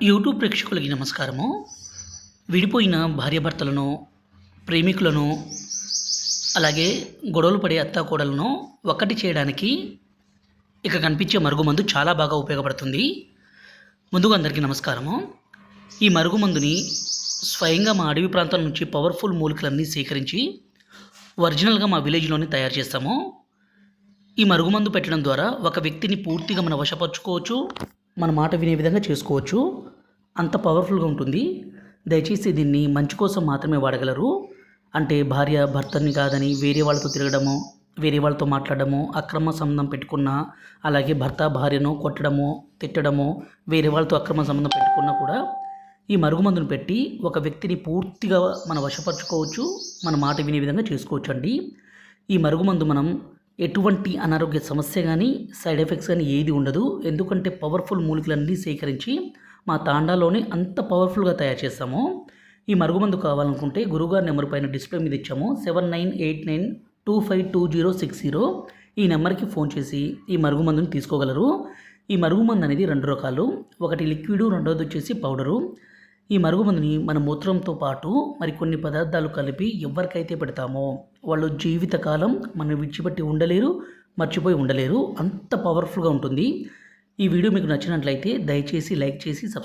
YouTube ప్రేక్షకులకి నమస్కారము. విడిపోయిన భార్యాభర్తలను, ప్రేమికులను, అలాగే గొడవలు పడే అత్తాకోడలను ఒక్కటి చేయడానికి ఇక కనిపించే మరుగుమందు చాలా బాగా ఉపయోగపడుతుంది. ముందుగా అందరికీ నమస్కారము. ఈ మరుగుమందుని స్వయంగా మా అడవి ప్రాంతాల నుంచి పవర్ఫుల్ మూలికలన్నీ సేకరించి ఒరిజినల్గా మా విలేజ్లోనే తయారు చేస్తాము. ఈ మరుగుమందు పెట్టడం ద్వారా ఒక వ్యక్తిని పూర్తిగా మనం వశపరుచుకోవచ్చు, మన మాట వినే విధంగా చేసుకోవచ్చు. అంత పవర్ఫుల్గా ఉంటుంది. దయచేసి దీన్ని మంచి కోసం మాత్రమే వాడగలరు. అంటే భార్య భర్తని కాదని వేరే వాళ్ళతో తిరగడము, వేరే వాళ్ళతో మాట్లాడడము, అక్రమ సంబంధం పెట్టుకున్న, అలాగే భర్త భార్యను కొట్టడము, తిట్టడము, వేరే వాళ్ళతో అక్రమ సంబంధం పెట్టుకున్నా కూడా ఈ మరుగుమందును పెట్టి ఒక వ్యక్తిని పూర్తిగా మనం వశపరుచుకోవచ్చు, మన మాట వినే విధంగా చేసుకోవచ్చు అండి. ఈ మరుగుమందు మనం ఎటువంటి అనారోగ్య సమస్య కానీ సైడ్ ఎఫెక్ట్స్ కానీ ఏది ఉండదు. ఎందుకంటే పవర్ఫుల్ మూలికలన్నీ సేకరించి మా తాండాలోనే అంత పవర్ఫుల్గా తయారు చేస్తాము. ఈ మరుగుమందు కావాలనుకుంటే గురువుగారి నెంబర్ పైన డిస్ప్లే మీద ఇచ్చాము 7989252060. ఈ నెంబర్కి ఫోన్ చేసి ఈ మరుగుమందుని తీసుకోగలరు. ఈ మరుగుమందు అనేది రెండు రకాలు, ఒకటి లిక్విడ్, రెండోది వచ్చేసి పౌడరు. ఈ మరుగుమందుని మన మూత్రంతో పాటు మరికొన్ని పదార్థాలు కలిపి ఎవరికైతే పెడతామో వాళ్ళు జీవితకాలం మనం విడిచిపెట్టి ఉండలేరు, మర్చిపోయి ఉండలేరు. అంత పవర్ఫుల్గా ఉంటుంది. ఈ వీడియో మీకు నచ్చినట్లయితే దయచేసి లైక్ చేసి సబ్స్క్రైబ్